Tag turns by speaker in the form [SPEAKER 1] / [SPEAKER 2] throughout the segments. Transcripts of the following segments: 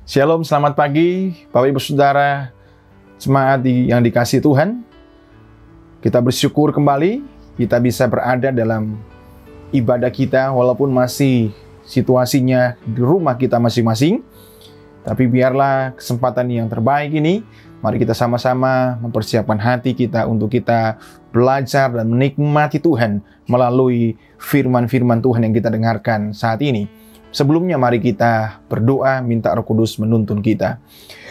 [SPEAKER 1] Shalom, selamat pagi Bapak Ibu Saudara, jemaat yang dikasihi Tuhan. Kita bersyukur kembali kita bisa berada dalam ibadah kita walaupun masih situasinya di rumah kita masing-masing. Tapi biarlah kesempatan yang terbaik ini, mari kita sama-sama mempersiapkan hati kita untuk kita belajar dan menikmati Tuhan melalui firman-firman Tuhan yang kita dengarkan saat ini. Sebelumnya mari kita berdoa minta Roh Kudus menuntun kita.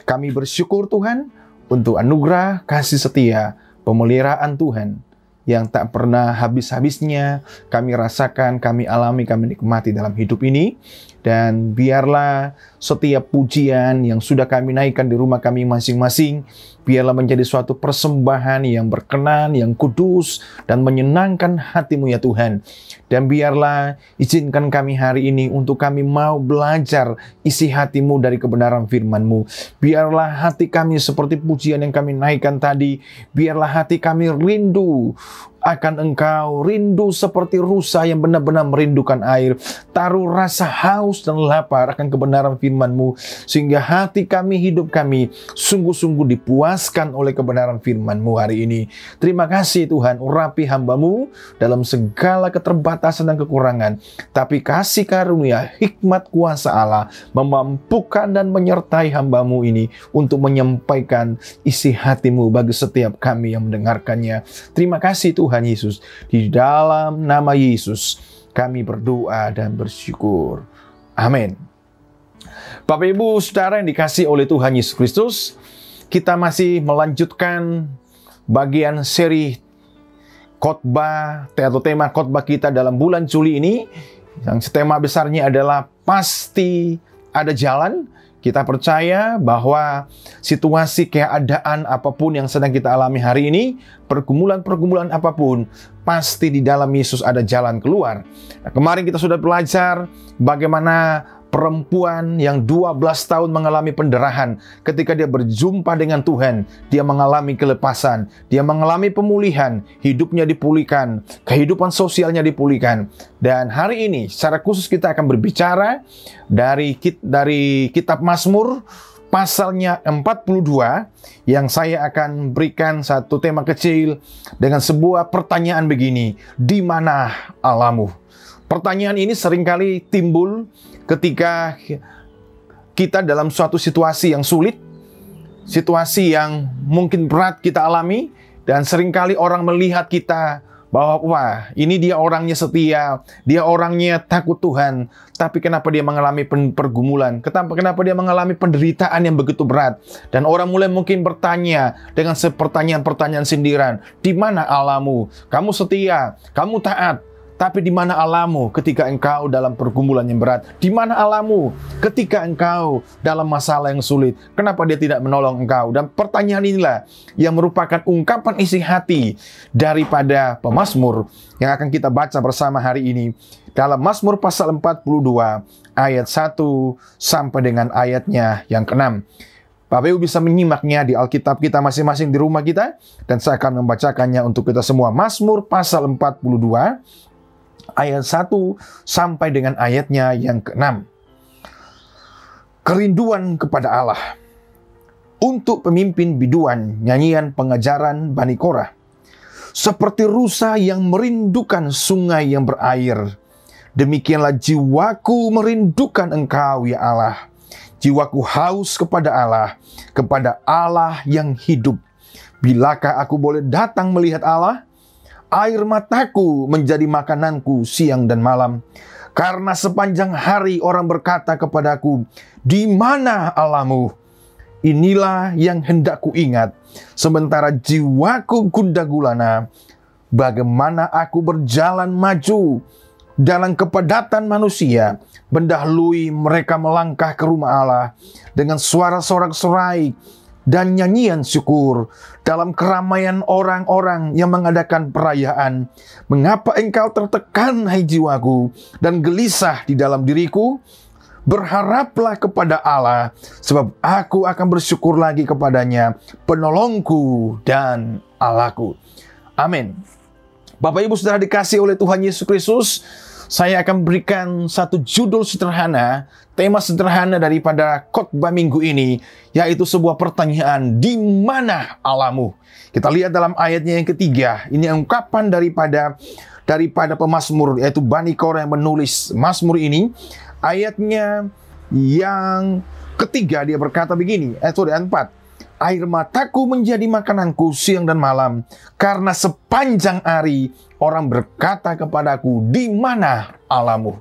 [SPEAKER 1] Kami bersyukur Tuhan untuk anugerah kasih setia pemeliharaan Tuhan yang tak pernah habis-habisnya kami rasakan, kami alami, kami nikmati dalam hidup ini. Dan biarlah setiap pujian yang sudah kami naikkan di rumah kami masing-masing, biarlah menjadi suatu persembahan yang berkenan, yang kudus, dan menyenangkan hati-Mu ya Tuhan. Dan biarlah izinkan kami hari ini untuk kami mau belajar isi hati-Mu dari kebenaran firman-Mu. Biarlah hati kami seperti pujian yang kami naikkan tadi, biarlah hati kami rindu akan Engkau, rindu seperti rusa yang benar-benar merindukan air. Taruh rasa haus dan lapar akan kebenaran firman-Mu, sehingga hati kami, hidup kami sungguh-sungguh dipuaskan oleh kebenaran firman-Mu hari ini. Terima kasih Tuhan, urapi hamba-Mu dalam segala keterbatasan dan kekurangan. Tapi kasih karunia, hikmat kuasa Allah memampukan dan menyertai hamba-Mu ini untuk menyampaikan isi hati-Mu bagi setiap kami yang mendengarkannya. Terima kasih Tuhan Yesus, di dalam nama Yesus kami berdoa dan bersyukur. Amin. Bapak Ibu Saudara yang dikasihi oleh Tuhan Yesus Kristus, kita masih melanjutkan bagian seri khotbah atau tema khotbah kita dalam bulan Juli ini, yang tema besarnya adalah pasti ada jalan. Kita percaya bahwa situasi keadaan apapun yang sedang kita alami hari ini, pergumulan-pergumulan apapun, pasti di dalam Yesus ada jalan keluar. Nah, kemarin kita sudah belajar bagaimana perempuan yang 12 tahun mengalami pendarahan. Ketika dia berjumpa dengan Tuhan, dia mengalami kelepasan, dia mengalami pemulihan, hidupnya dipulihkan, kehidupan sosialnya dipulihkan. Dan hari ini secara khusus kita akan berbicara dari kitab Mazmur pasalnya 42, yang saya akan berikan satu tema kecil dengan sebuah pertanyaan begini: di mana Allahmu? Pertanyaan ini seringkali timbul ketika kita dalam suatu situasi yang sulit, situasi yang mungkin berat kita alami, dan seringkali orang melihat kita bahwa wah, ini dia orangnya setia, dia orangnya takut Tuhan, tapi kenapa dia mengalami pergumulan, kenapa dia mengalami penderitaan yang begitu berat. Dan orang mulai mungkin bertanya dengan pertanyaan-pertanyaan sindiran, di mana Allahmu? Kamu setia, kamu taat, tapi di mana Allahmu ketika engkau dalam pergumulan yang berat? Di mana Allahmu ketika engkau dalam masalah yang sulit? Kenapa dia tidak menolong engkau? Dan pertanyaan inilah yang merupakan ungkapan isi hati daripada pemazmur yang akan kita baca bersama hari ini. Dalam Mazmur pasal 42 ayat 1 sampai dengan ayatnya yang ke-6. Bapak Ibu bisa menyimaknya di Alkitab kita masing-masing di rumah kita, dan saya akan membacakannya untuk kita semua. Mazmur pasal 42 ayat 1 sampai dengan ayatnya yang ke-6. Kerinduan kepada Allah. Untuk pemimpin biduan, nyanyian pengajaran Bani Korah. Seperti rusa yang merindukan sungai yang berair, demikianlah jiwaku merindukan Engkau ya Allah. Jiwaku haus kepada Allah yang hidup. Bilakah aku boleh datang melihat Allah? Air mataku menjadi makananku siang dan malam. Karena sepanjang hari orang berkata kepadaku, di mana Allahmu? Inilah yang hendak ku ingat. Sementara jiwaku gundah gulana. Bagaimana aku berjalan maju dalam kepadatan manusia, mendahului mereka melangkah ke rumah Allah dengan suara sorak-sorai. dan nyanyian syukur dalam keramaian orang-orang yang mengadakan perayaan. Mengapa engkau tertekan, hai jiwaku, dan gelisah di dalam diriku? Berharaplah kepada Allah, sebab aku akan bersyukur lagi kepadanya, penolongku dan Allahku. Amin. Bapak Ibu Saudara dikasih oleh Tuhan Yesus Kristus, saya akan berikan satu judul sederhana, tema sederhana daripada khotbah minggu ini, yaitu sebuah pertanyaan, di mana Allahmu? Kita lihat dalam ayatnya yang ketiga, ini ungkapan daripada pemazmur, yaitu Bani Korah yang menulis mazmur ini. Ayatnya yang ketiga dia berkata begini, ayat 4. Air mataku menjadi makananku siang dan malam, karena sepanjang hari orang berkata kepadaku, di mana Allahmu?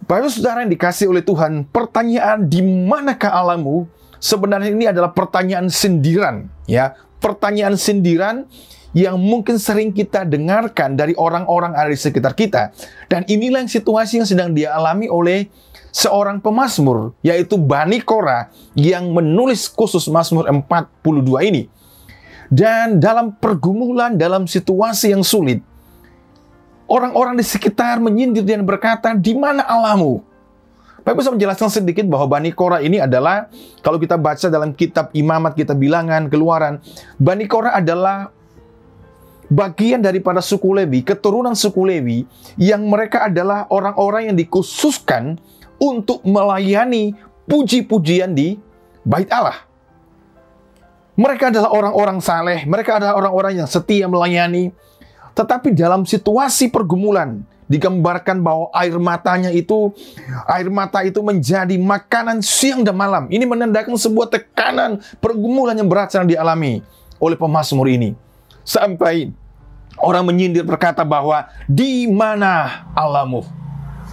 [SPEAKER 1] Bapak Saudara yang dikasih oleh Tuhan, pertanyaan di manakah Allahmu sebenarnya ini adalah pertanyaan sindiran, ya, pertanyaan sindiran yang mungkin sering kita dengarkan dari orang-orang ada di sekitar kita. Dan inilah yang situasi yang sedang dialami oleh seorang pemazmur, yaitu Bani Korah yang menulis khusus Mazmur 42 ini. Dan dalam pergumulan, dalam situasi yang sulit, orang-orang di sekitar menyindir dan berkata, di mana Allahmu? Bapak bisa menjelaskan sedikit bahwa Bani Korah ini adalah, kalau kita baca dalam kitab Imamat, kitab Bilangan, Keluaran, Bani Korah adalah bagian daripada suku Lewi, keturunan suku Lewi, yang mereka adalah orang-orang yang dikhususkan untuk melayani puji-pujian di Bait Allah. Mereka adalah orang-orang saleh, mereka adalah orang-orang yang setia melayani. Tetapi dalam situasi pergumulan, digambarkan bahwa air mata itu menjadi makanan siang dan malam. Ini menandakan sebuah tekanan pergumulan yang berat yang dialami oleh pemazmur ini. Sampai orang menyindir berkata bahwa, di mana Allahmu?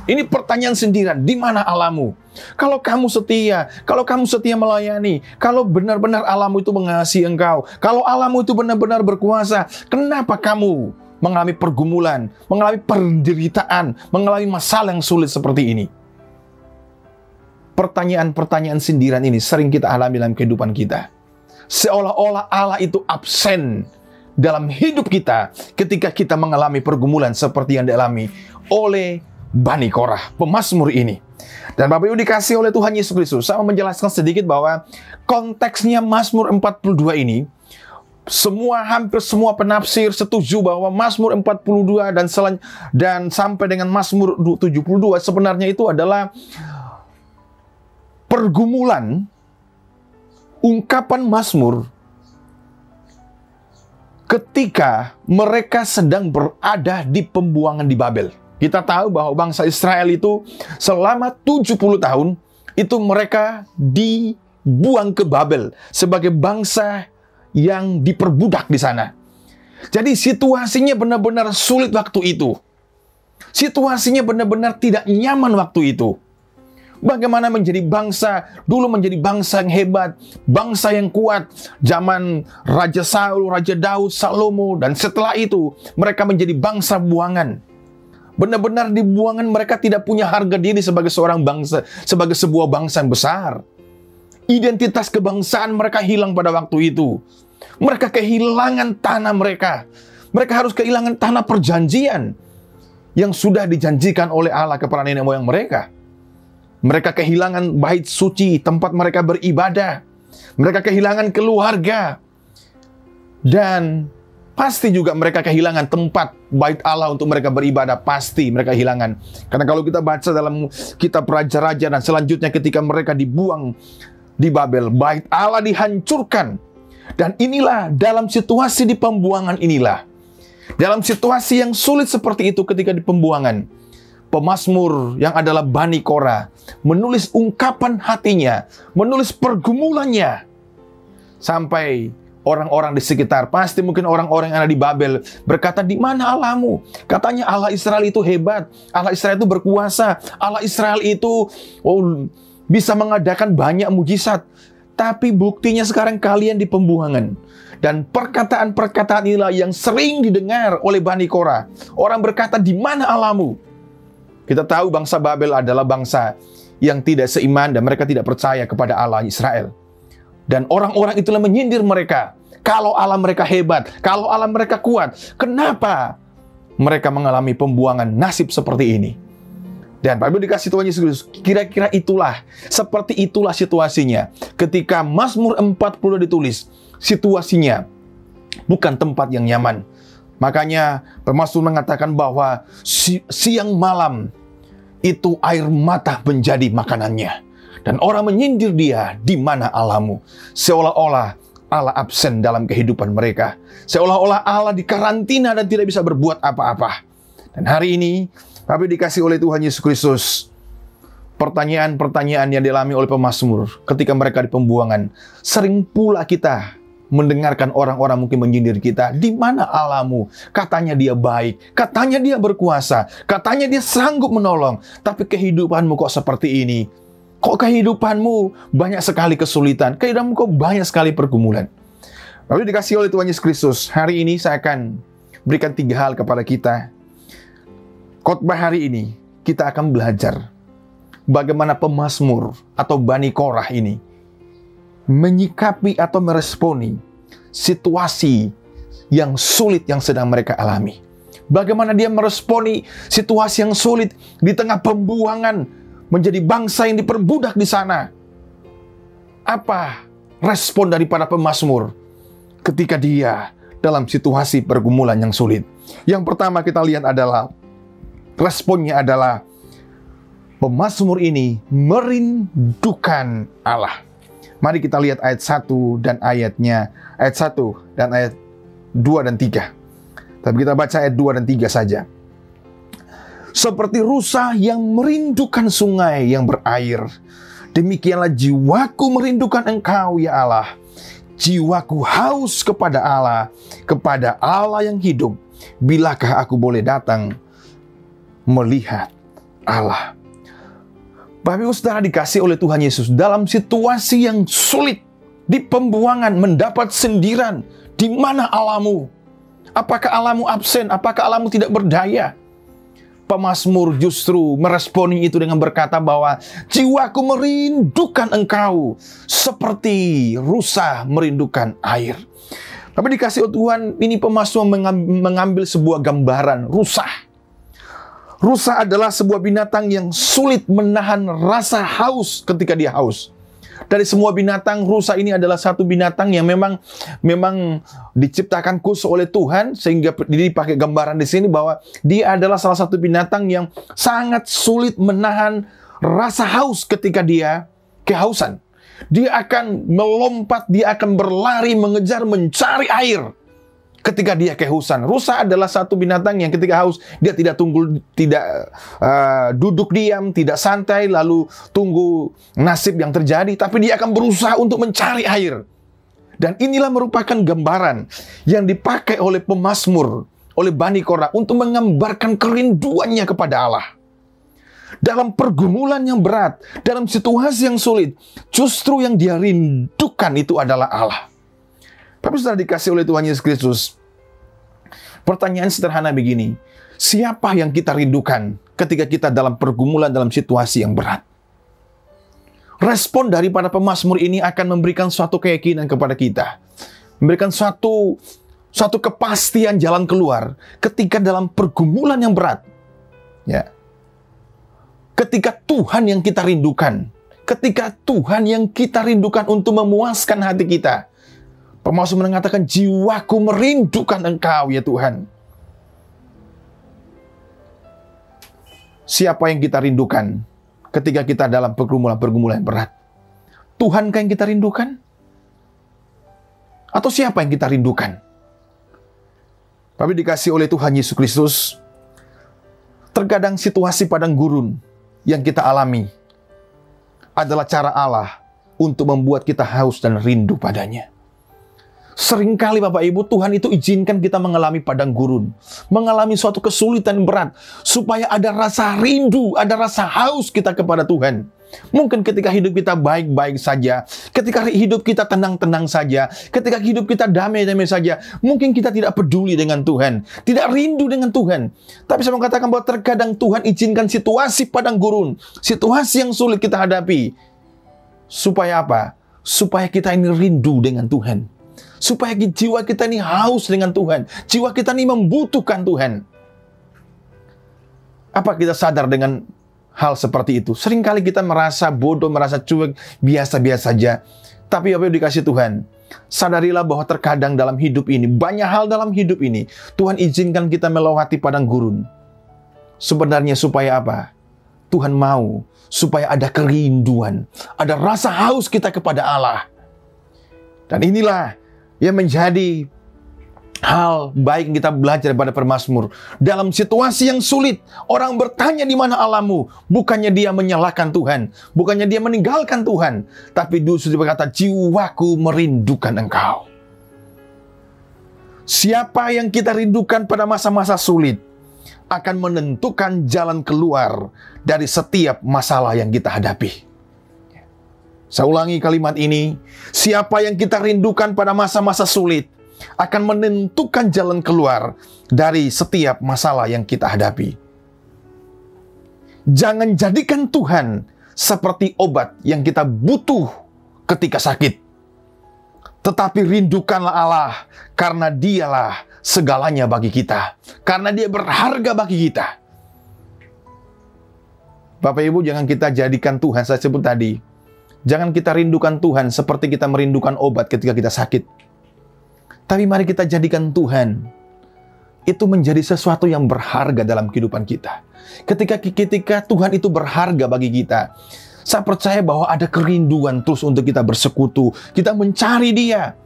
[SPEAKER 1] Ini pertanyaan sindiran, di mana Allahmu? Kalau kamu setia melayani, kalau benar-benar Allahmu itu mengasihi engkau, kalau Allahmu itu benar-benar berkuasa, kenapa kamu mengalami pergumulan, mengalami penderitaan, mengalami masalah yang sulit seperti ini? Pertanyaan-pertanyaan sindiran ini sering kita alami dalam kehidupan kita. Seolah-olah Allah itu absen dalam hidup kita ketika kita mengalami pergumulan seperti yang dialami oleh Bani Korah, pemazmur ini. Dan Bapak Ibu dikasih oleh Tuhan Yesus Kristus, saya mau menjelaskan sedikit bahwa konteksnya Mazmur 42 ini, hampir semua penafsir setuju bahwa Mazmur 42 dan sampai dengan Mazmur 72 sebenarnya itu adalah pergumulan, ungkapan Mazmur ketika mereka sedang berada di pembuangan di Babel. Kita tahu bahwa bangsa Israel itu selama 70 tahun itu mereka dibuang ke Babel sebagai bangsa yang diperbudak di sana. Jadi situasinya benar-benar sulit waktu itu. Situasinya benar-benar tidak nyaman waktu itu. Bagaimana menjadi menjadi bangsa yang hebat, bangsa yang kuat, zaman Raja Saul, Raja Daud, Salomo, dan setelah itu mereka menjadi bangsa buangan. Benar-benar di buangan, mereka tidak punya harga diri sebagai seorang bangsa, sebagai sebuah bangsa yang besar. Identitas kebangsaan mereka hilang pada waktu itu. Mereka kehilangan tanah mereka. Mereka harus kehilangan tanah perjanjian yang sudah dijanjikan oleh Allah kepada nenek moyang mereka. Mereka kehilangan bait suci, tempat mereka beribadah. Mereka kehilangan keluarga. Dan pasti juga mereka kehilangan tempat bait Allah untuk mereka beribadah. Pasti mereka kehilangan. Karena kalau kita baca dalam kitab Raja-Raja dan selanjutnya ketika mereka dibuang di Babel, bait Allah dihancurkan. Dan inilah dalam situasi di pembuangan inilah. Dalam situasi yang sulit seperti itu ketika di pembuangan, pemazmur yang adalah Bani Korah menulis ungkapan hatinya, menulis pergumulannya. Sampai orang-orang di sekitar, pasti mungkin orang-orang yang ada di Babel, berkata, di mana Allahmu? Katanya Allah Israel itu hebat, Allah Israel itu berkuasa, Allah Israel itu bisa mengadakan banyak mujizat. Tapi buktinya sekarang kalian di pembuangan. Dan perkataan-perkataan inilah yang sering didengar oleh Bani Korah. Orang berkata, di mana Allahmu? Kita tahu bangsa Babel adalah bangsa yang tidak seiman dan mereka tidak percaya kepada Allah Israel. Dan orang-orang itulah menyindir mereka. Kalau Allah mereka hebat, kalau Allah mereka kuat, kenapa mereka mengalami pembuangan nasib seperti ini? Dan Bapak Ibu dikasih Tuhan Yesus Kristus, kira-kira seperti itulah situasinya. Ketika Mazmur 40 ditulis, situasinya bukan tempat yang nyaman. Makanya pemazmur mengatakan bahwa siang malam itu air mata menjadi makanannya. Dan orang menyindir dia, di mana Allahmu? Seolah-olah Allah absen dalam kehidupan mereka. Seolah-olah Allah dikarantina dan tidak bisa berbuat apa-apa. Dan hari ini, Bapak dikasih oleh Tuhan Yesus Kristus, pertanyaan-pertanyaan yang dialami oleh pemazmur ketika mereka di pembuangan. Sering pula kita mendengarkan orang-orang mungkin menyindir kita. Di mana Allahmu? Katanya dia baik, katanya dia berkuasa, katanya dia sanggup menolong. Tapi kehidupanmu kok seperti ini? Kok kehidupanmu banyak sekali kesulitan? Kehidupanmu kok banyak sekali pergumulan? Lalu dikasih oleh Tuhan Yesus Kristus, hari ini saya akan berikan 3 hal kepada kita. Khotbah hari ini, kita akan belajar bagaimana pemazmur atau Bani Korah ini menyikapi atau meresponi situasi yang sulit yang sedang mereka alami. Bagaimana dia meresponi situasi yang sulit di tengah pembuangan, menjadi bangsa yang diperbudak di sana. Apa respon daripada pemazmur ketika dia dalam situasi pergumulan yang sulit? Yang pertama kita lihat adalah, responnya adalah pemazmur ini merindukan Allah. Mari kita lihat ayat 1 dan ayatnya, ayat 1 dan ayat 2 dan 3. Tapi kita baca ayat 2 dan 3 saja. Seperti rusa yang merindukan sungai yang berair, demikianlah jiwaku merindukan Engkau, ya Allah. Jiwaku haus kepada Allah yang hidup. Bilakah aku boleh datang melihat Allah? Bapak Ibu Saudara dikasih oleh Tuhan Yesus, dalam situasi yang sulit, di pembuangan, mendapat sindiran, di mana Allahmu? Apakah Allahmu absen? Apakah Allahmu tidak berdaya? Pemazmur justru meresponi itu dengan berkata bahwa jiwaku merindukan Engkau seperti rusa merindukan air. Tapi dikasih oleh Tuhan, ini pemazmur mengambil sebuah gambaran rusa. Rusa adalah sebuah binatang yang sulit menahan rasa haus ketika dia haus. Dari semua binatang, rusa ini adalah satu binatang yang memang diciptakan khusus oleh Tuhan, sehingga dipakai gambaran di sini bahwa dia adalah salah satu binatang yang sangat sulit menahan rasa haus ketika dia kehausan. Dia akan melompat, dia akan berlari, mengejar, mencari air ketika dia kehausan. Rusa adalah satu binatang yang ketika haus, dia tidak duduk diam, tidak santai, lalu tunggu nasib yang terjadi, tapi dia akan berusaha untuk mencari air. Dan inilah merupakan gambaran yang dipakai oleh pemazmur, oleh Bani Korah, untuk menggambarkan kerinduannya kepada Allah. Dalam pergumulan yang berat, dalam situasi yang sulit, justru yang dia rindukan itu adalah Allah. Tapi sudah dikasih oleh Tuhan Yesus Kristus, pertanyaan sederhana begini, siapa yang kita rindukan ketika kita dalam pergumulan, dalam situasi yang berat? Respon daripada pemazmur ini akan memberikan suatu keyakinan kepada kita, memberikan suatu kepastian jalan keluar ketika dalam pergumulan yang berat. Ya, ketika Tuhan yang kita rindukan, ketika Tuhan yang kita rindukan untuk memuaskan hati kita. Pemazmur mengatakan, jiwaku merindukan Engkau, ya Tuhan. Siapa yang kita rindukan ketika kita dalam pergumulan berat? Tuhankah yang kita rindukan? Atau siapa yang kita rindukan? Tapi dikasih oleh Tuhan Yesus Kristus, terkadang situasi padang gurun yang kita alami adalah cara Allah untuk membuat kita haus dan rindu padanya. Seringkali Bapak Ibu, Tuhan itu izinkan kita mengalami padang gurun, mengalami suatu kesulitan berat, supaya ada rasa rindu, ada rasa haus kita kepada Tuhan. Mungkin ketika hidup kita baik-baik saja, ketika hidup kita tenang-tenang saja, ketika hidup kita damai-damai saja, mungkin kita tidak peduli dengan Tuhan, tidak rindu dengan Tuhan. Tapi saya mau katakan bahwa terkadang Tuhan izinkan situasi padang gurun, situasi yang sulit kita hadapi. Supaya apa? supaya kita ini rindu dengan Tuhan. Supaya jiwa kita ini haus dengan Tuhan. Jiwa kita ini membutuhkan Tuhan. Apa kita sadar dengan hal seperti itu? Seringkali kita merasa bodoh, merasa cuek, biasa-biasa saja. Tapi apa yang dikasih Tuhan? Sadarilah bahwa terkadang dalam hidup ini, banyak hal dalam hidup ini, Tuhan izinkan kita melewati padang gurun. Sebenarnya supaya apa? Tuhan mau supaya ada kerinduan, ada rasa haus kita kepada Allah. Dan inilah yang menjadi hal baik yang kita belajar daripada pemazmur. Dalam situasi yang sulit, orang bertanya di mana Allahmu. Bukannya dia menyalahkan Tuhan, bukannya dia meninggalkan Tuhan, tapi justru berkata, jiwaku merindukan Engkau. Siapa yang kita rindukan pada masa-masa sulit akan menentukan jalan keluar dari setiap masalah yang kita hadapi. Saya ulangi kalimat ini, siapa yang kita rindukan pada masa-masa sulit akan menentukan jalan keluar dari setiap masalah yang kita hadapi. Jangan jadikan Tuhan seperti obat yang kita butuh ketika sakit. Tetapi rindukanlah Allah karena Dialah segalanya bagi kita. Karena Dia berharga bagi kita. Bapak Ibu, jangan kita jadikan Tuhan, saya sebut tadi, jangan kita rindukan Tuhan seperti kita merindukan obat ketika kita sakit. Tapi mari kita jadikan Tuhan itu menjadi sesuatu yang berharga dalam kehidupan kita. Ketika Tuhan itu berharga bagi kita, saya percaya bahwa ada kerinduan terus untuk kita bersekutu. Kita mencari Dia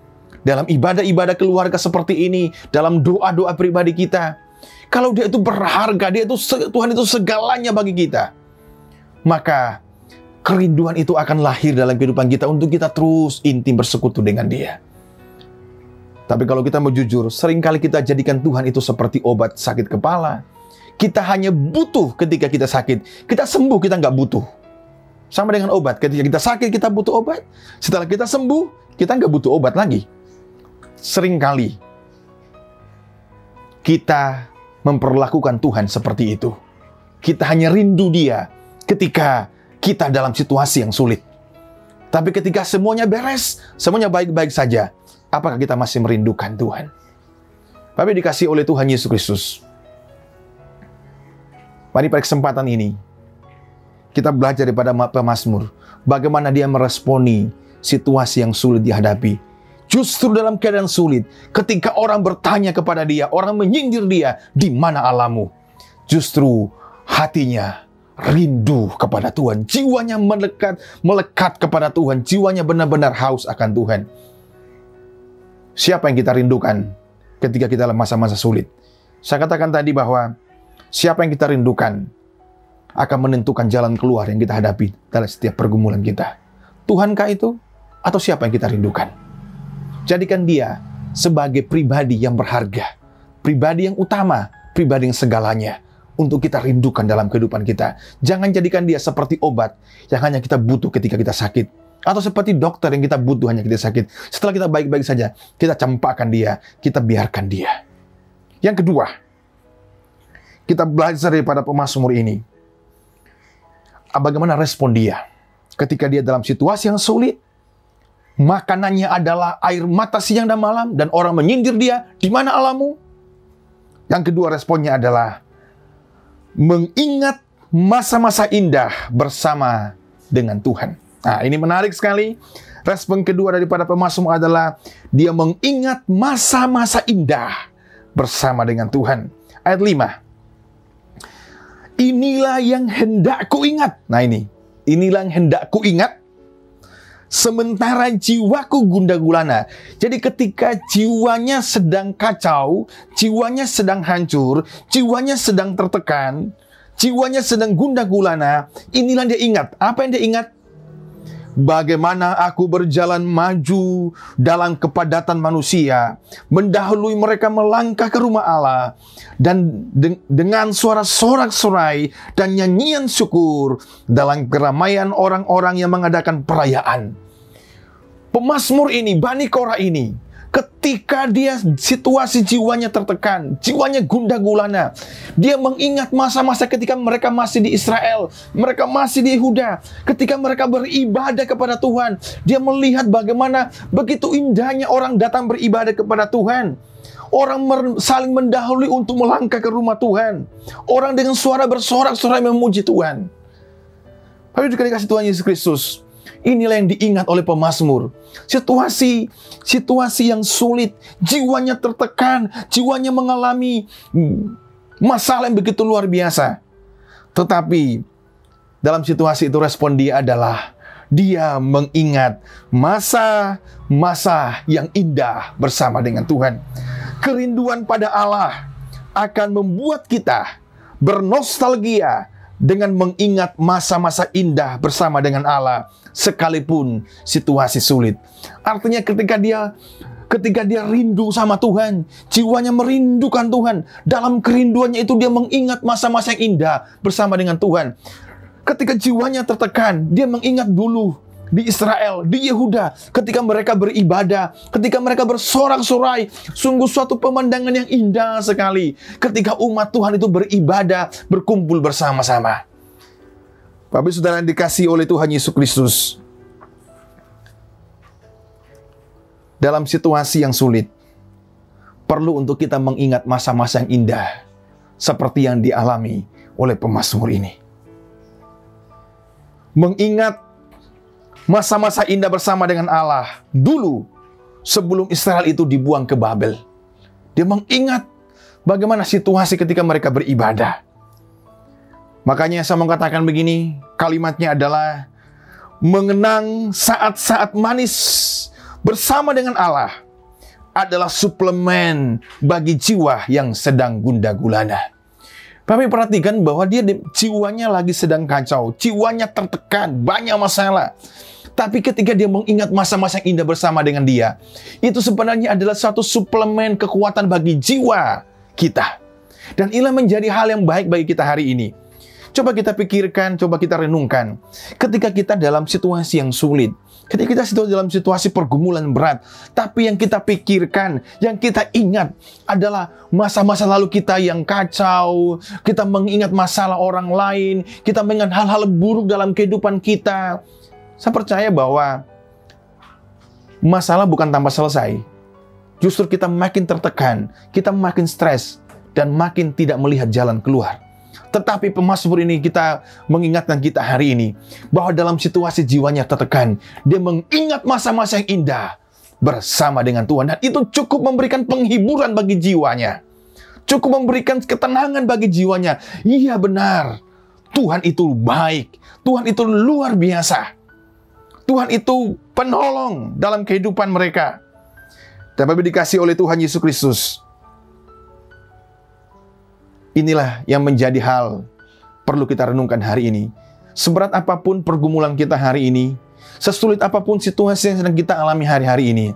[SPEAKER 1] dalam ibadah-ibadah keluarga seperti ini, dalam doa-doa pribadi kita. Kalau Dia itu berharga, Tuhan itu segalanya bagi kita, maka kerinduan itu akan lahir dalam kehidupan kita untuk kita terus intim bersekutu dengan Dia. Tapi kalau kita mau jujur, seringkali kita jadikan Tuhan itu seperti obat sakit kepala. Kita hanya butuh ketika kita sakit. Kita sembuh, kita nggak butuh. Sama dengan obat, ketika kita sakit, kita butuh obat. Setelah kita sembuh, kita nggak butuh obat lagi. Seringkali kita memperlakukan Tuhan seperti itu. Kita hanya rindu Dia ketika kita dalam situasi yang sulit. Tapi ketika semuanya beres, semuanya baik-baik saja, apakah kita masih merindukan Tuhan? Bapak dikasih oleh Tuhan Yesus Kristus. Mari pada kesempatan ini, kita belajar daripada pemazmur. Bagaimana dia meresponi situasi yang sulit dihadapi. Justru dalam keadaan sulit, ketika orang bertanya kepada dia, orang menyindir dia, di mana Allahmu? Justru hatinya rindu kepada Tuhan. Jiwanya melekat kepada Tuhan. Jiwanya benar-benar haus akan Tuhan. Siapa yang kita rindukan ketika kita dalam masa-masa sulit? Saya katakan tadi bahwa siapa yang kita rindukan akan menentukan jalan keluar yang kita hadapi dalam setiap pergumulan kita. Tuhankah itu? Atau siapa yang kita rindukan? Jadikan Dia sebagai pribadi yang berharga, pribadi yang utama, pribadi yang segalanya untuk kita rindukan dalam kehidupan kita. Jangan jadikan Dia seperti obat yang hanya kita butuh ketika kita sakit. Atau seperti dokter yang kita butuh hanya kita sakit. Setelah kita baik-baik saja, kita campakkan Dia, kita biarkan Dia. Yang kedua, kita belajar daripada pemazmur ini, bagaimana respon dia ketika dia dalam situasi yang sulit. Makanannya adalah air mata siang dan malam, dan orang menyindir dia, di mana Allahmu? Yang kedua responnya adalah mengingat masa-masa indah bersama dengan Tuhan. Nah, ini menarik sekali. Respon kedua daripada pemazmur adalah dia mengingat masa-masa indah bersama dengan Tuhan. Ayat 5. Inilah yang hendak kuingat. Nah inilah yang hendak kuingat sementara jiwaku gundah gulana. Jadi ketika jiwanya sedang kacau, jiwanya sedang hancur, jiwanya sedang tertekan, jiwanya sedang gundah gulana, inilah dia ingat. Apa yang dia ingat? Bagaimana aku berjalan maju dalam kepadatan manusia, mendahului mereka melangkah ke rumah Allah, dan dengan suara sorak-sorai dan nyanyian syukur dalam keramaian orang-orang yang mengadakan perayaan. Pemazmur ini, Bani Korah ini, Ketika dia situasi jiwanya tertekan, jiwanya gundah gulana, dia mengingat masa-masa ketika mereka masih di Israel, mereka masih di Yehuda, ketika mereka beribadah kepada Tuhan. Dia melihat bagaimana begitu indahnya orang datang beribadah kepada Tuhan. Orang saling mendahului untuk melangkah ke rumah Tuhan. Orang dengan suara bersorak-sorai memuji Tuhan. Tapi juga dikasih Tuhan Yesus Kristus, inilah yang diingat oleh pemazmur. Situasi yang sulit, jiwanya tertekan, jiwanya mengalami masalah yang begitu luar biasa. Tetapi dalam situasi itu respon dia adalah dia mengingat masa-masa yang indah bersama dengan Tuhan. Kerinduan pada Allah akan membuat kita bernostalgia dengan mengingat masa-masa indah bersama dengan Allah, sekalipun situasi sulit. Artinya ketika dia rindu sama Tuhan, jiwanya merindukan Tuhan, dalam kerinduannya itu dia mengingat masa-masa yang indah bersama dengan Tuhan. Ketika jiwanya tertekan, dia mengingat dulu di Israel, di Yehuda, ketika mereka beribadah, ketika mereka bersorak-sorai, sungguh suatu pemandangan yang indah sekali. Ketika umat Tuhan itu beribadah, berkumpul bersama-sama. Bapak Saudara yang dikasihi oleh Tuhan Yesus Kristus, dalam situasi yang sulit, perlu untuk kita mengingat masa-masa yang indah, seperti yang dialami oleh pemazmur ini. Mengingat masa-masa indah bersama dengan Allah dulu, sebelum Israel itu dibuang ke Babel. Dia mengingat bagaimana situasi ketika mereka beribadah. Makanya saya mengatakan begini, kalimatnya adalah mengenang saat-saat manis bersama dengan Allah adalah suplemen bagi jiwa yang sedang gundah gulana. Tapi perhatikan bahwa dia jiwanya lagi sedang kacau, jiwanya tertekan, banyak masalah. Tapi ketika dia mengingat masa-masa yang indah bersama dengan dia, itu sebenarnya adalah satu suplemen kekuatan bagi jiwa kita. Dan inilah menjadi hal yang baik bagi kita hari ini. Coba kita pikirkan, coba kita renungkan. Ketika kita dalam situasi yang sulit, ketika kita dalam situasi pergumulan berat, tapi yang kita pikirkan, yang kita ingat adalah masa-masa lalu kita yang kacau, kita mengingat masalah orang lain, kita mengingat hal-hal buruk dalam kehidupan kita. Saya percaya bahwa masalah bukan tanpa selesai. Justru kita makin tertekan, kita makin stres, dan makin tidak melihat jalan keluar. Tetapi pemazmur ini kita mengingatkan kita hari ini, bahwa dalam situasi jiwanya tertekan, dia mengingat masa-masa yang indah bersama dengan Tuhan. Dan itu cukup memberikan penghiburan bagi jiwanya. Cukup memberikan ketenangan bagi jiwanya. Iya benar, Tuhan itu baik, Tuhan itu luar biasa. Tuhan itu penolong dalam kehidupan mereka. Dan Bapak dikasih oleh Tuhan Yesus Kristus, inilah yang menjadi hal perlu kita renungkan hari ini. Seberat apapun pergumulan kita hari ini, sesulit apapun situasi yang sedang kita alami hari-hari ini,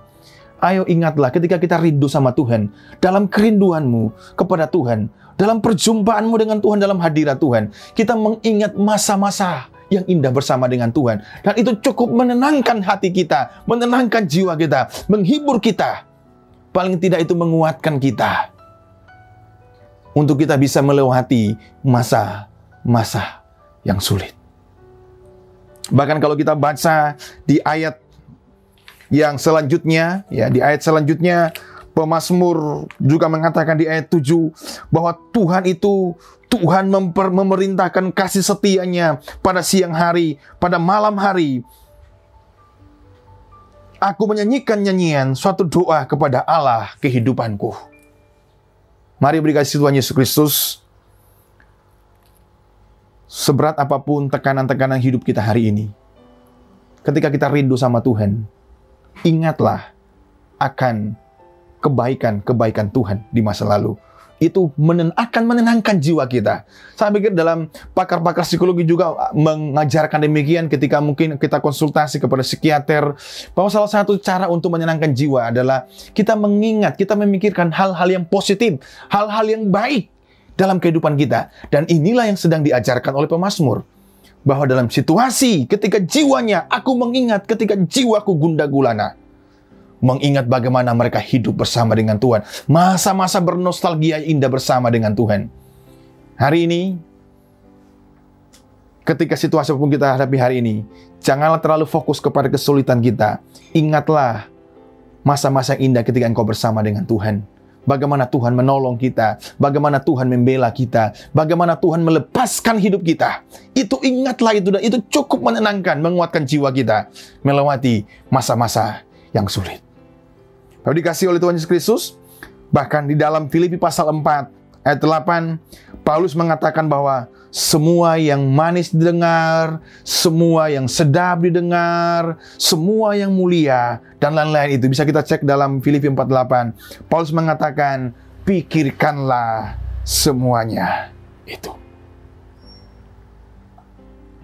[SPEAKER 1] ayo ingatlah ketika kita rindu sama Tuhan, dalam kerinduanmu kepada Tuhan, dalam perjumpaanmu dengan Tuhan, dalam hadirat Tuhan, kita mengingat masa-masa yang indah bersama dengan Tuhan. Dan itu cukup menenangkan hati kita, menenangkan jiwa kita, menghibur kita. Paling tidak itu menguatkan kita untuk kita bisa melewati masa-masa yang sulit. Bahkan kalau kita baca di ayat yang selanjutnya, ya di ayat selanjutnya, pemazmur juga mengatakan di ayat 7 bahwa Tuhan itu Tuhan memerintahkan kasih setianya pada siang hari, pada malam hari. Aku menyanyikan nyanyian suatu doa kepada Allah kehidupanku. Mari beri kasih Tuhan Yesus Kristus. Seberat apapun tekanan-tekanan hidup kita hari ini, ketika kita rindu sama Tuhan, ingatlah akan kebaikan-kebaikan Tuhan di masa lalu. Itu akan menenangkan jiwa kita. Saya pikir dalam pakar-pakar psikologi juga mengajarkan demikian ketika mungkin kita konsultasi kepada psikiater, bahwa salah satu cara untuk menenangkan jiwa adalah kita mengingat, kita memikirkan hal-hal yang positif, hal-hal yang baik dalam kehidupan kita. Dan inilah yang sedang diajarkan oleh pemazmur, bahwa dalam situasi ketika jiwanya, aku mengingat ketika jiwaku gundah gulana, mengingat bagaimana mereka hidup bersama dengan Tuhan. Masa-masa bernostalgia indah bersama dengan Tuhan. Hari ini, ketika situasi apapun kita hadapi hari ini, janganlah terlalu fokus kepada kesulitan kita. Ingatlah masa-masa indah ketika engkau bersama dengan Tuhan. Bagaimana Tuhan menolong kita, bagaimana Tuhan membela kita, bagaimana Tuhan melepaskan hidup kita. Itu ingatlah itu, dan itu cukup menenangkan, menguatkan jiwa kita melewati masa-masa yang sulit. Lalu dikasih oleh Tuhan Yesus Kristus, bahkan di dalam Filipi pasal 4 ayat 8, Paulus mengatakan bahwa semua yang manis didengar, semua yang sedap didengar, semua yang mulia, dan lain-lain itu bisa kita cek dalam Filipi 4:8. Paulus mengatakan, pikirkanlah semuanya itu.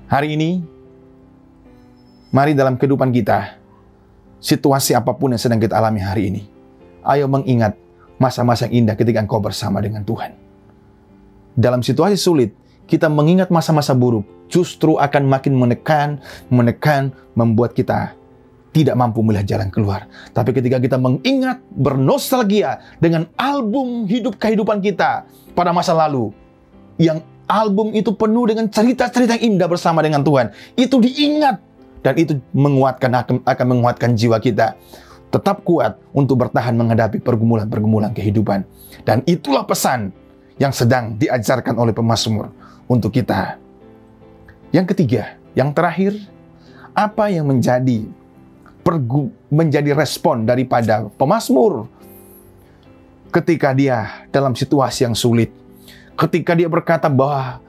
[SPEAKER 1] Hari ini, mari dalam kehidupan kita, situasi apapun yang sedang kita alami hari ini, ayo mengingat masa-masa yang indah ketika engkau bersama dengan Tuhan. Dalam situasi sulit, kita mengingat masa-masa buruk, justru akan makin menekan, membuat kita tidak mampu melihat jalan keluar. Tapi ketika kita mengingat, bernostalgia dengan album hidup kehidupan kita pada masa lalu, yang album itu penuh dengan cerita-cerita yang indah bersama dengan Tuhan, itu diingat, dan itu akan menguatkan jiwa kita. Tetap kuat untuk bertahan menghadapi pergumulan-pergumulan kehidupan. Dan itulah pesan yang sedang diajarkan oleh pemazmur untuk kita. Yang ketiga, yang terakhir, apa yang menjadi respon daripada pemazmur ketika dia dalam situasi yang sulit. Ketika dia berkata bahwa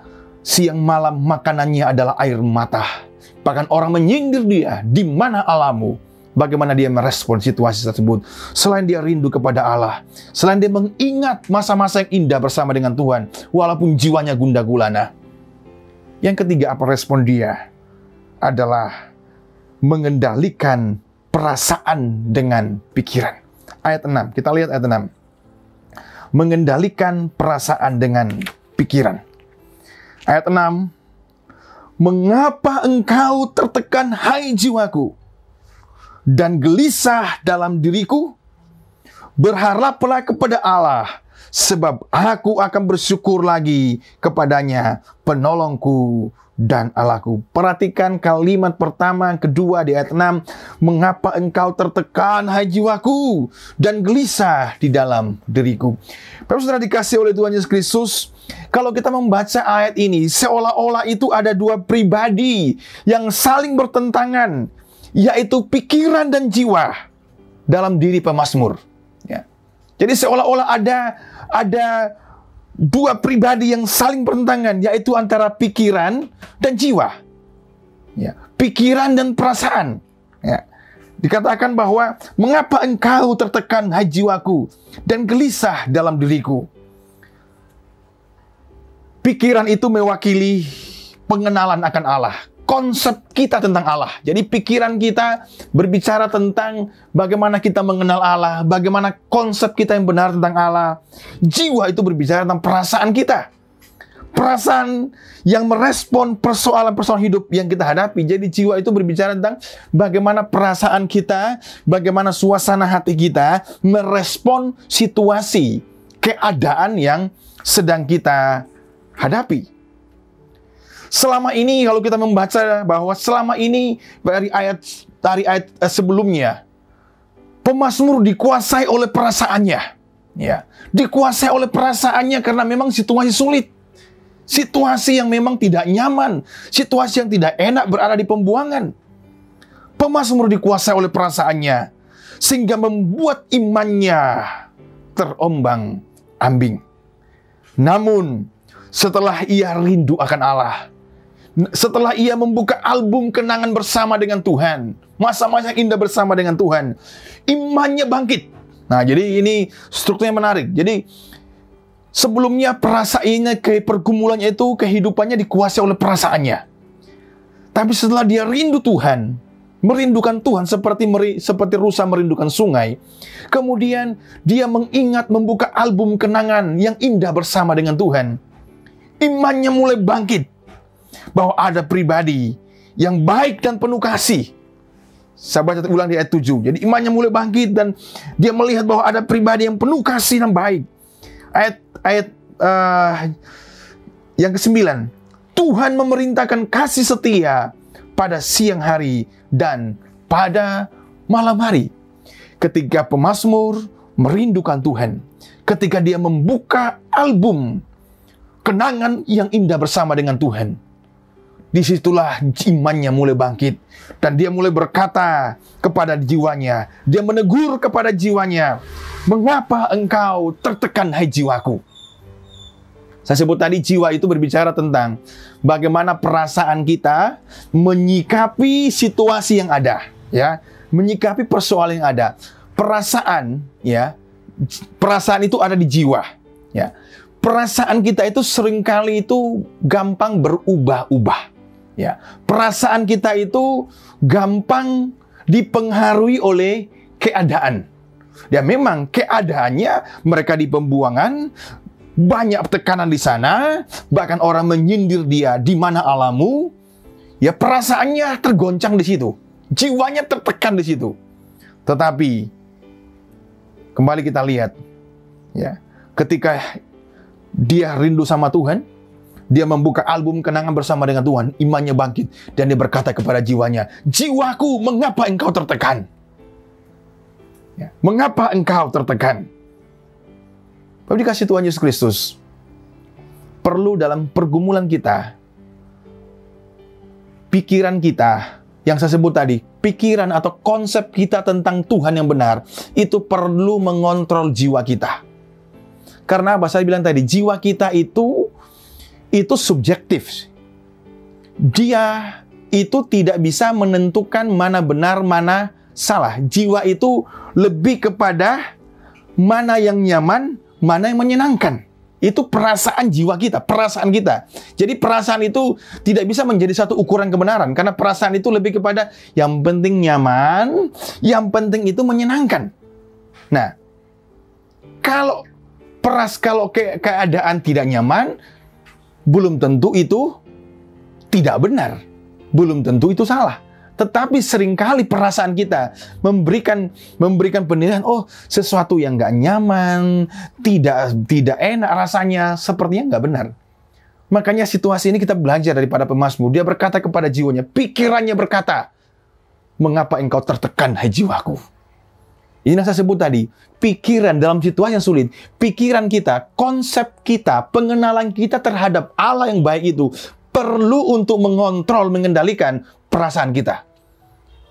[SPEAKER 1] siang malam makanannya adalah air mata. Bahkan orang menyindir dia, di mana Allahmu? Bagaimana dia merespon situasi tersebut? Selain dia rindu kepada Allah, selain dia mengingat masa-masa yang indah bersama dengan Tuhan, walaupun jiwanya gundah gulana. Yang ketiga, apa respon dia? Adalah mengendalikan perasaan dengan pikiran. Ayat 6, kita lihat ayat 6. Mengendalikan perasaan dengan pikiran. Ayat 6, mengapa engkau tertekan, hai jiwaku, dan gelisah dalam diriku? Berharaplah kepada Allah, sebab aku akan bersyukur lagi kepadanya, penolongku dan Allahku. Perhatikan kalimat pertama, kedua di ayat 6. Mengapa engkau tertekan, hai jiwaku, dan gelisah di dalam diriku. Bapak saudara dikasih oleh Tuhan Yesus Kristus, kalau kita membaca ayat ini, seolah-olah itu ada dua pribadi yang saling bertentangan, yaitu pikiran dan jiwa dalam diri pemazmur. Ya. Jadi seolah-olah ada dua pribadi yang saling bertentangan, yaitu antara pikiran dan jiwa. Ya. Pikiran dan perasaan. Ya. Dikatakan bahwa, mengapa engkau tertekan, hai jiwaku, dan gelisah dalam diriku. Pikiran itu mewakili pengenalan akan Allah. Konsep kita tentang Allah. Jadi pikiran kita berbicara tentang bagaimana kita mengenal Allah, bagaimana konsep kita yang benar tentang Allah. Jiwa itu berbicara tentang perasaan kita. Perasaan yang merespon persoalan-persoalan hidup yang kita hadapi. Jadi jiwa itu berbicara tentang bagaimana perasaan kita, bagaimana suasana hati kita merespon situasi, keadaan yang sedang kita hadapi. Selama ini kalau kita membaca bahwa selama ini dari ayat sebelumnya, pemazmur dikuasai oleh perasaannya. Ya, dikuasai oleh perasaannya karena memang situasi sulit. Situasi yang memang tidak nyaman, situasi yang tidak enak berada di pembuangan. Pemazmur dikuasai oleh perasaannya sehingga membuat imannya terombang-ambing. Namun setelah ia rindu akan Allah, setelah ia membuka album kenangan bersama dengan Tuhan, masa-masa indah bersama dengan Tuhan, imannya bangkit. Nah, jadi ini strukturnya menarik. Jadi sebelumnya perasaannya, pergumulannya itu, kehidupannya dikuasai oleh perasaannya. Tapi setelah dia rindu Tuhan, merindukan Tuhan seperti rusa merindukan sungai, kemudian dia mengingat, membuka album kenangan yang indah bersama dengan Tuhan, imannya mulai bangkit bahwa ada pribadi yang baik dan penuh kasih Saya baca ulang di ayat 7. Jadi imannya mulai bangkit dan dia melihat bahwa ada pribadi yang penuh kasih dan baik. Ayat yang ke-9. Tuhan memerintahkan kasih setia pada siang hari dan pada malam hari. Ketika pemazmur merindukan Tuhan, ketika dia membuka album kenangan yang indah bersama dengan Tuhan, disitulah imannya mulai bangkit. Dan dia mulai berkata kepada jiwanya, dia menegur kepada jiwanya, mengapa engkau tertekan hai jiwaku? Saya sebut tadi jiwa itu berbicara tentang bagaimana perasaan kita menyikapi situasi yang ada, ya, menyikapi persoalan yang ada. Perasaan, ya, perasaan itu ada di jiwa, ya. Perasaan kita itu seringkali itu gampang berubah-ubah. Ya, perasaan kita itu gampang dipengaruhi oleh keadaan. Ya, memang keadaannya mereka di pembuangan, banyak tekanan di sana, bahkan orang menyindir dia, di mana alamu? Ya, perasaannya tergoncang di situ, jiwanya tertekan di situ. Tetapi kembali kita lihat, ya, ketika dia rindu sama Tuhan, dia membuka album kenangan bersama dengan Tuhan, imannya bangkit, dan dia berkata kepada jiwanya, jiwaku, mengapa engkau tertekan? Ya, mengapa engkau tertekan? Bapak dikasih Tuhan Yesus Kristus, perlu dalam pergumulan kita, pikiran kita, yang saya sebut tadi, pikiran atau konsep kita tentang Tuhan yang benar, itu perlu mengontrol jiwa kita. Karena apa? Saya bilang tadi, jiwa kita itu subjektif. Dia itu tidak bisa menentukan mana benar, mana salah. Jiwa itu lebih kepada mana yang nyaman, mana yang menyenangkan. Itu perasaan jiwa kita, perasaan kita. Jadi perasaan itu tidak bisa menjadi satu ukuran kebenaran. Karena perasaan itu lebih kepada yang penting nyaman, yang penting itu menyenangkan. Nah, kalau keadaan tidak nyaman, belum tentu itu tidak benar, belum tentu itu salah. Tetapi seringkali perasaan kita memberikan penilaian, oh, sesuatu yang nggak nyaman, tidak enak rasanya, sepertinya nggak benar. Makanya situasi ini kita belajar daripada pemazmur. Dia berkata kepada jiwanya, pikirannya berkata, mengapa engkau tertekan hai jiwaku? Ini yang saya sebut tadi, pikiran dalam situasi yang sulit, pikiran kita, konsep kita, pengenalan kita terhadap Allah yang baik itu perlu untuk mengontrol, mengendalikan perasaan kita.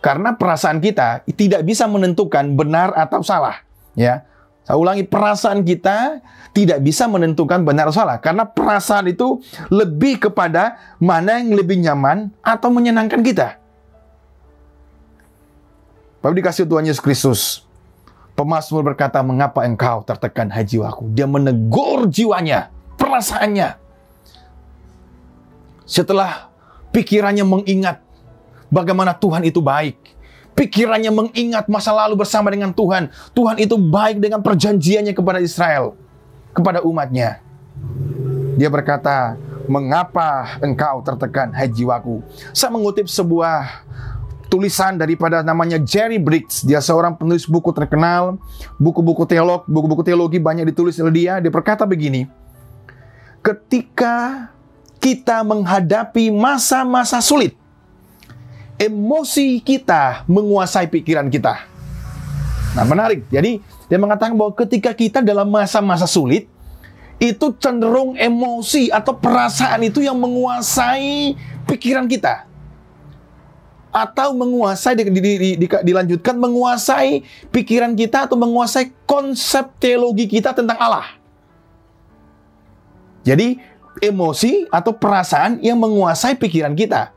[SPEAKER 1] Karena perasaan kita tidak bisa menentukan benar atau salah. Ya, saya ulangi, perasaan kita tidak bisa menentukan benar atau salah. Karena perasaan itu lebih kepada mana yang lebih nyaman atau menyenangkan kita. Bapak dikasih Tuhan Yesus Kristus, pemazmur berkata, mengapa engkau tertekan hai jiwaku? Dia menegur jiwanya, perasaannya. Setelah pikirannya mengingat bagaimana Tuhan itu baik, pikirannya mengingat masa lalu bersama dengan Tuhan. Tuhan itu baik dengan perjanjiannya kepada Israel, kepada umatnya. Dia berkata, mengapa engkau tertekan hai jiwaku? Saya mengutip sebuah tulisan daripada namanya Jerry Bridges. Dia seorang penulis buku terkenal, buku-buku teologi banyak ditulis oleh dia. Dia berkata begini, ketika kita menghadapi masa-masa sulit, emosi kita menguasai pikiran kita. Nah, menarik. Jadi, dia mengatakan bahwa ketika kita dalam masa-masa sulit, itu cenderung emosi atau perasaan itu yang menguasai pikiran kita. Atau menguasai, dilanjutkan, menguasai pikiran kita atau menguasai konsep teologi kita tentang Allah. Jadi, emosi atau perasaan yang menguasai pikiran kita.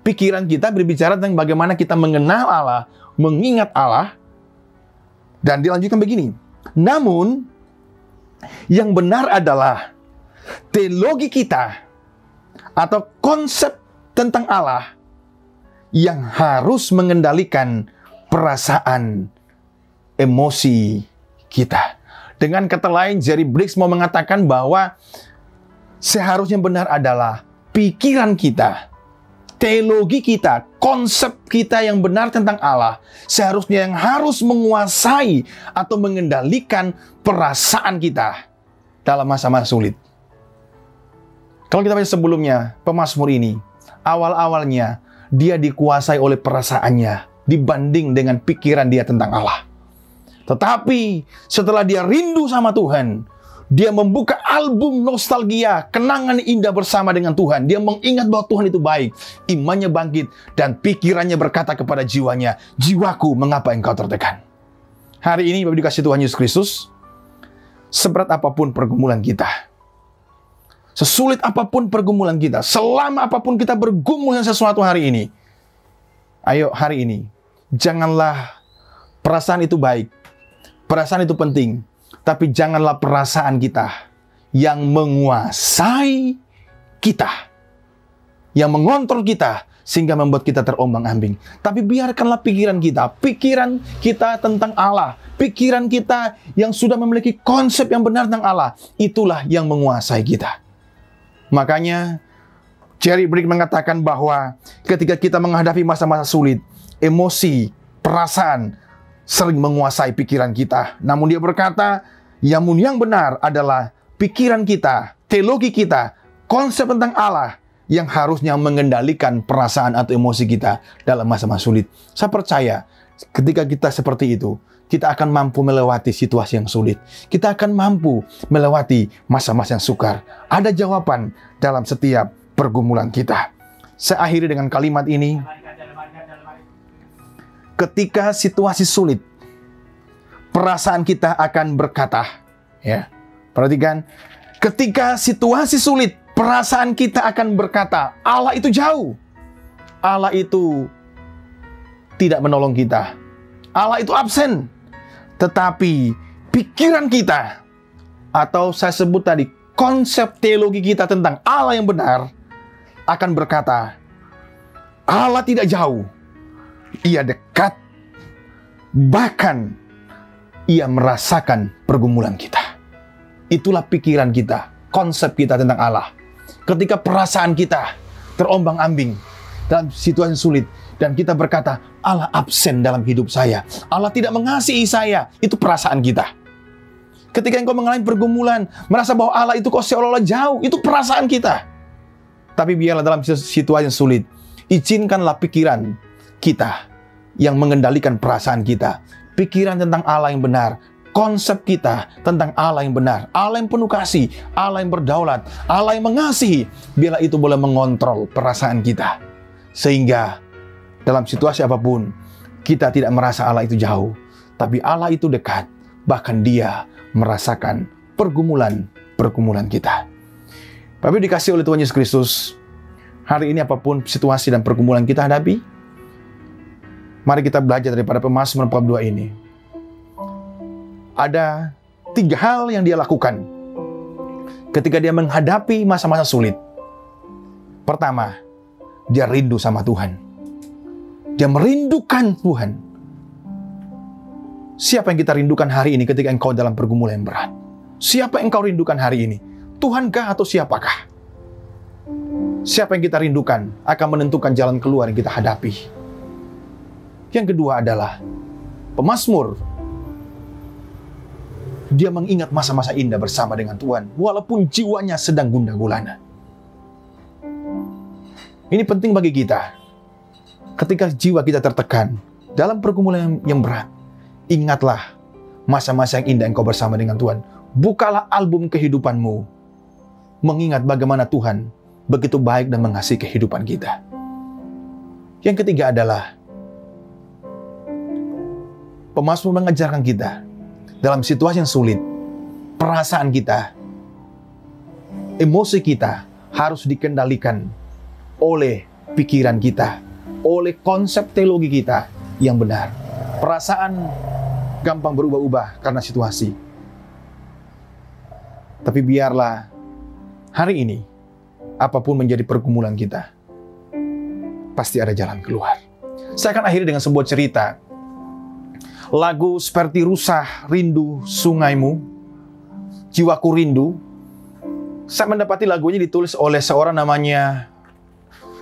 [SPEAKER 1] Pikiran kita berbicara tentang bagaimana kita mengenal Allah, mengingat Allah. Dan dilanjutkan begini, namun yang benar adalah teologi kita atau konsep tentang Allah yang harus mengendalikan perasaan, emosi kita. Dengan kata lain, Jerry Bridges mau mengatakan bahwa seharusnya benar adalah pikiran kita teologi kita, konsep kita yang benar tentang Allah, seharusnya yang harus menguasai atau mengendalikan perasaan kita dalam masa-masa sulit. Kalau kita baca sebelumnya, pemazmur ini, awal-awalnya dia dikuasai oleh perasaannya dibanding dengan pikiran dia tentang Allah. Tetapi setelah dia rindu sama Tuhan, dia membuka album nostalgia, kenangan indah bersama dengan Tuhan. Dia mengingat bahwa Tuhan itu baik. Imannya bangkit dan pikirannya berkata kepada jiwanya, "Jiwaku, mengapa engkau tertekan?" Hari ini, Bapak dikasih Tuhan Yesus Kristus, seberat apapun pergumulan kita, sesulit apapun pergumulan kita, selama apapun kita bergumul dengan sesuatu hari ini, ayo hari ini, janganlah perasaan itu baik, perasaan itu penting, tapi janganlah perasaan kita yang menguasai kita, yang mengontrol kita, sehingga membuat kita terombang-ambing. Tapi biarkanlah pikiran kita tentang Allah, pikiran kita yang sudah memiliki konsep yang benar tentang Allah, itulah yang menguasai kita. Makanya, Jerry Bridges mengatakan bahwa ketika kita menghadapi masa-masa sulit, emosi, perasaan sering menguasai pikiran kita. Namun dia berkata, yang benar adalah pikiran kita, teologi kita, konsep tentang Allah yang harusnya mengendalikan perasaan atau emosi kita dalam masa-masa sulit. Saya percaya ketika kita seperti itu, kita akan mampu melewati situasi yang sulit. Kita akan mampu melewati masa-masa yang sukar. Ada jawaban dalam setiap pergumulan kita. Saya akhiri dengan kalimat ini. Ketika situasi sulit, perasaan kita akan berkata, ya, perhatikan, ketika situasi sulit, perasaan kita akan berkata, Allah itu jauh, Allah itu tidak menolong kita, Allah itu absen. Tetapi pikiran kita, atau saya sebut tadi, konsep teologi kita tentang Allah yang benar, akan berkata, Allah tidak jauh, Ia dekat, bahkan Ia merasakan pergumulan kita. Itulah pikiran kita, konsep kita tentang Allah. Ketika perasaan kita terombang-ambing dalam situasi sulit, dan kita berkata, Allah absen dalam hidup saya, Allah tidak mengasihi saya, itu perasaan kita. Ketika engkau mengalami pergumulan, merasa bahwa Allah itu kok seolah-olah jauh, itu perasaan kita. Tapi biarlah dalam situasi yang sulit, izinkanlah pikiran kita yang mengendalikan perasaan kita. Pikiran tentang Allah yang benar, konsep kita tentang Allah yang benar, Allah yang penuh kasih, Allah yang berdaulat, Allah yang mengasihi. Biarlah itu boleh mengontrol perasaan kita, sehingga dalam situasi apapun kita tidak merasa Allah itu jauh, tapi Allah itu dekat. Bahkan Dia merasakan pergumulan kita. Bapak dikasih oleh Tuhan Yesus Kristus, hari ini apapun situasi dan pergumulan kita hadapi, mari kita belajar daripada Pemazmur 42 ini. Ada 3 hal yang dia lakukan ketika dia menghadapi masa-masa sulit. Pertama, dia rindu sama Tuhan. Dia merindukan Tuhan. Siapa yang kita rindukan hari ini ketika engkau dalam pergumulan yang berat? Siapa yang engkau rindukan hari ini? Tuhankah atau siapakah? Siapa yang kita rindukan akan menentukan jalan keluar yang kita hadapi. Yang kedua adalah pemazmur. Dia mengingat masa-masa indah bersama dengan Tuhan, walaupun jiwanya sedang gundah gulana. Ini penting bagi kita. Ketika jiwa kita tertekan dalam pergumulan yang berat, ingatlah masa-masa yang indah engkau bersama dengan Tuhan. Bukalah album kehidupanmu, mengingat bagaimana Tuhan begitu baik dan mengasihi kehidupan kita. Yang ketiga adalah pemazmur mengajarkan kita dalam situasi yang sulit, perasaan kita, emosi kita harus dikendalikan oleh pikiran kita, oleh konsep teologi kita yang benar. Perasaan gampang berubah-ubah karena situasi. Tapi biarlah hari ini, apapun menjadi pergumulan kita, pasti ada jalan keluar. Saya akan akhiri dengan sebuah cerita. Lagu seperti Rusah Rindu Sungaimu, Jiwaku Rindu. Saya mendapati lagunya ditulis oleh seorang namanya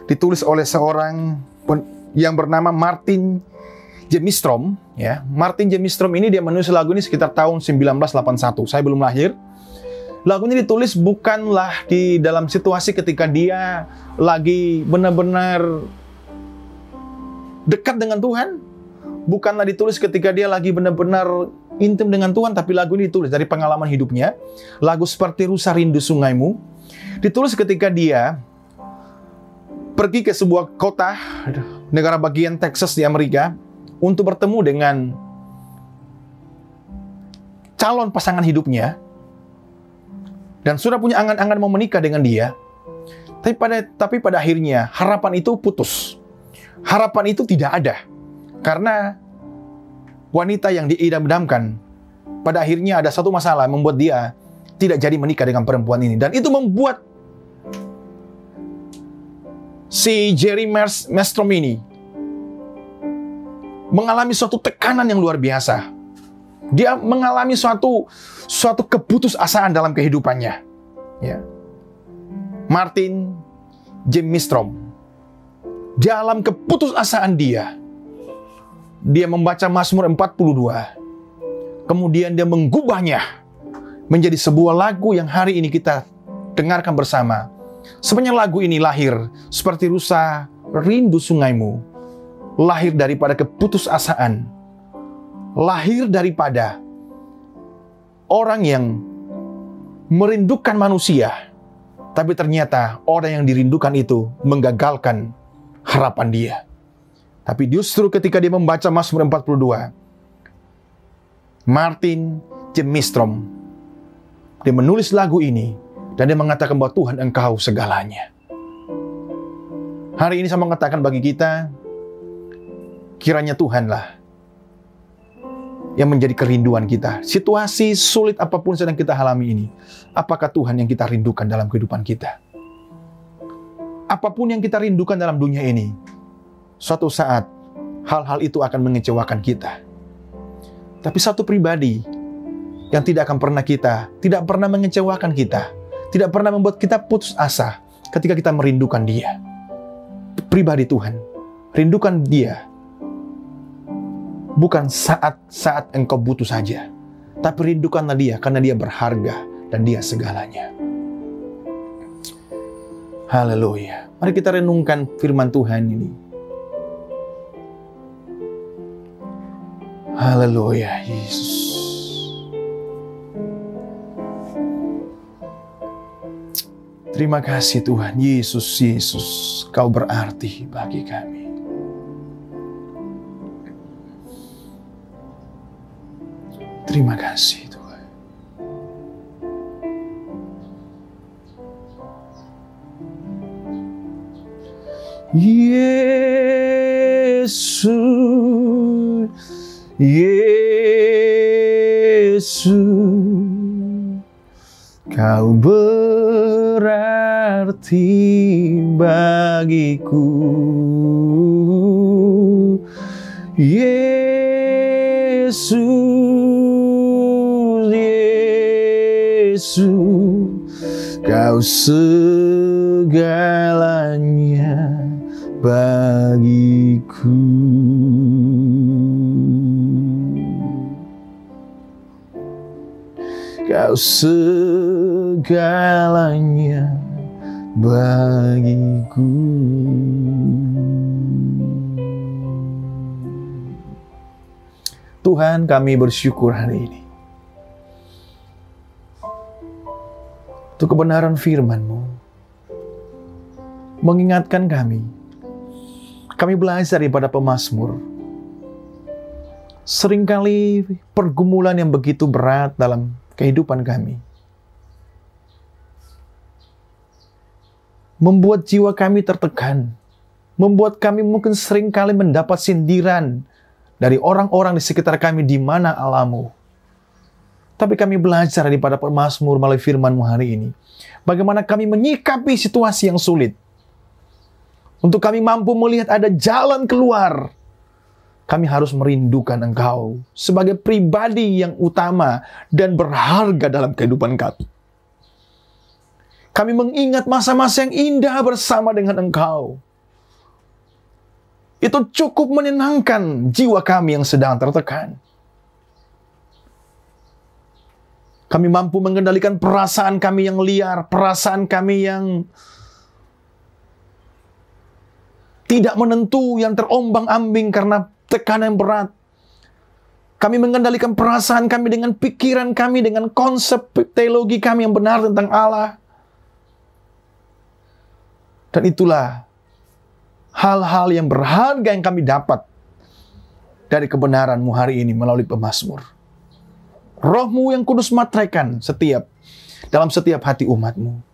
[SPEAKER 1] ditulis oleh seorang yang bernama Martin Jemistrom. Ya, Martin Jemistrom ini dia menulis lagu ini sekitar tahun 1981. Saya belum lahir. Lagu ini ditulis bukanlah di dalam situasi ketika dia lagi benar-benar dekat dengan Tuhan. Bukanlah ditulis ketika dia lagi benar-benar intim dengan Tuhan, tapi lagu ini ditulis dari pengalaman hidupnya. Lagu seperti Rusa Rindu Sungaimu ditulis ketika dia pergi ke sebuah kota negara bagian Texas di Amerika untuk bertemu dengan calon pasangan hidupnya dan sudah punya angan-angan mau menikah dengan dia. Tapi pada akhirnya harapan itu putus. Harapan itu tidak ada. Karena wanita yang diidam-idamkan pada akhirnya ada satu masalah membuat dia tidak jadi menikah dengan perempuan ini. Dan itu membuat si Jerry Mastrom ini mengalami suatu tekanan yang luar biasa. Dia mengalami suatu keputusasaan dalam kehidupannya. Ya. Martin Jemistrom, dalam keputusasaan dia membaca Mazmur 42. Kemudian dia menggubahnya menjadi sebuah lagu yang hari ini kita dengarkan bersama. Sebenarnya lagu ini lahir seperti Rusa Rindu Sungaimu. Lahir daripada keputusasaan. Lahir daripada orang yang merindukan manusia. Tapi ternyata orang yang dirindukan itu menggagalkan harapan dia. Tapi justru ketika dia membaca Mazmur 42, Martin Jemistrom, dia menulis lagu ini, dan dia mengatakan bahwa Tuhan Engkau segalanya. Hari ini saya mengatakan bagi kita, kiranya Tuhanlah yang menjadi kerinduan kita. Situasi sulit apapun sedang kita alami ini, apakah Tuhan yang kita rindukan dalam kehidupan kita? Apapun yang kita rindukan dalam dunia ini, suatu saat, hal-hal itu akan mengecewakan kita. Tapi satu pribadi yang tidak pernah mengecewakan kita, tidak pernah membuat kita putus asa ketika kita merindukan Dia. Pribadi Tuhan, rindukan Dia. Bukan saat-saat engkau butuh saja, tapi rindukanlah Dia karena Dia berharga dan Dia segalanya. Haleluya. Mari kita renungkan firman Tuhan ini. Haleluya, Yesus. Terima kasih Tuhan. Yesus, Kau berarti bagi kami. Terima kasih Tuhan. Yesus, Kau berarti bagiku. Yesus, Kau segalanya bagiku. Kau segalanya bagiku. Tuhan, kami bersyukur hari ini untuk kebenaran firman-Mu. Mengingatkan kami belajar daripada pemazmur. Seringkali pergumulan yang begitu berat dalam kehidupan kami membuat jiwa kami tertekan, membuat kami mungkin seringkali mendapat sindiran dari orang-orang di sekitar kami, di mana Allahmu. Tapi kami belajar daripada pemazmur melalui firman-Mu hari ini, bagaimana kami menyikapi situasi yang sulit. Untuk kami mampu melihat ada jalan keluar, kami harus merindukan Engkau sebagai pribadi yang utama dan berharga dalam kehidupan kami. Kami mengingat masa-masa yang indah bersama dengan Engkau. itu cukup menyenangkan jiwa kami yang sedang tertekan. Kami mampu mengendalikan perasaan kami yang liar, perasaan kami yang tidak menentu, yang terombang-ambing karena tekanan berat. Kami mengendalikan perasaan kami dengan pikiran kami, dengan konsep teologi kami yang benar tentang Allah. Dan itulah hal-hal yang berharga yang kami dapat dari kebenaran-Mu hari ini melalui pemazmur. Roh-Mu yang kudus matraikan dalam setiap hati umat-Mu.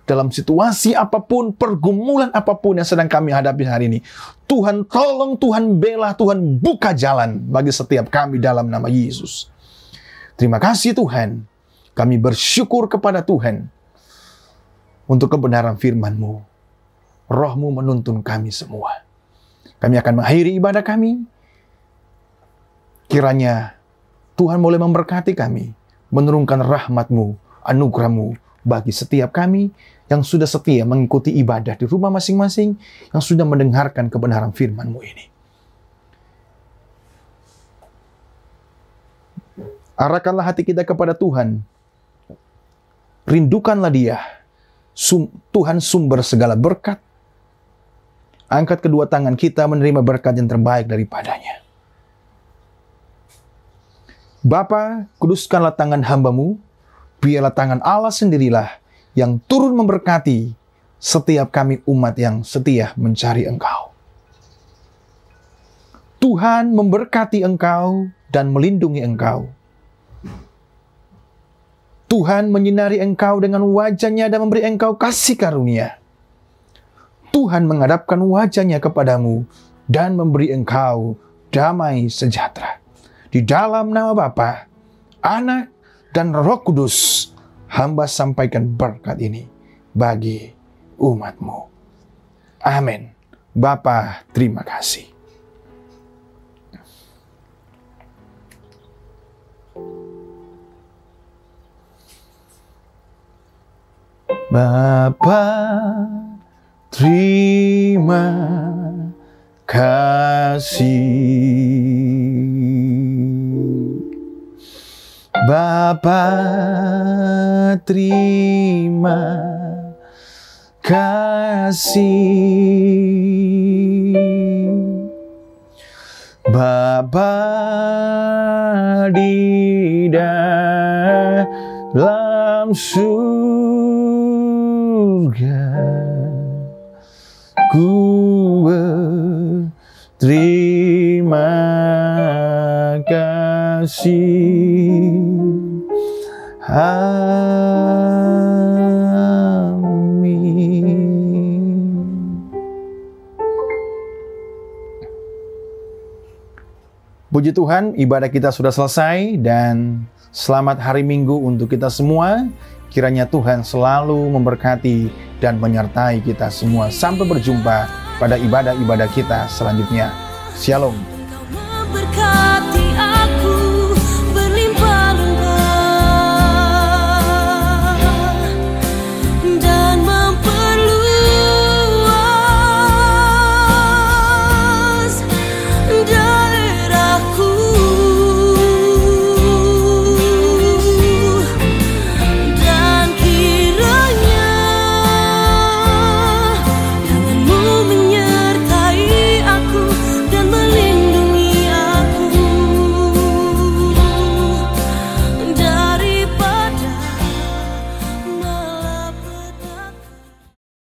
[SPEAKER 1] Dalam situasi apapun, pergumulan apapun yang sedang kami hadapi hari ini. Tuhan tolong, Tuhan bela, Tuhan buka jalan bagi setiap kami dalam nama Yesus. Terima kasih Tuhan. Kami bersyukur kepada Tuhan untuk kebenaran firman-Mu. Roh-Mu menuntun kami semua. Kami akan mengakhiri ibadah kami. Kiranya Tuhan boleh memberkati kami, menurunkan rahmat-Mu, anugerah-Mu bagi setiap kami yang sudah setia mengikuti ibadah di rumah masing-masing, yang sudah mendengarkan kebenaran firman-Mu ini. Arahkanlah hati kita kepada Tuhan. Rindukanlah Dia, Tuhan sumber segala berkat. Angkat kedua tangan kita menerima berkat yang terbaik daripadanya. Bapa, kuduskanlah tangan hamba-Mu, biarlah tangan Allah sendirilah yang turun memberkati setiap kami umat yang setia mencari Engkau. Tuhan memberkati Engkau dan melindungi Engkau. Tuhan menyinari Engkau dengan wajah-Nya dan memberi Engkau kasih karunia. Tuhan menghadapkan wajah-Nya kepadamu dan memberi Engkau damai sejahtera. Di dalam nama Bapa, Anak, dan Roh Kudus, hamba sampaikan berkat ini bagi umat-Mu. Amin. Bapa, terima kasih. Bapa, terima kasih. Bapa, terima kasih. Bapa di dalam surga, ku berterima kasih. Amin. Puji Tuhan, ibadah kita sudah selesai dan selamat hari Minggu untuk kita semua. Kiranya Tuhan selalu memberkati dan menyertai kita semua. Sampai berjumpa pada ibadah-ibadah kita selanjutnya. Shalom.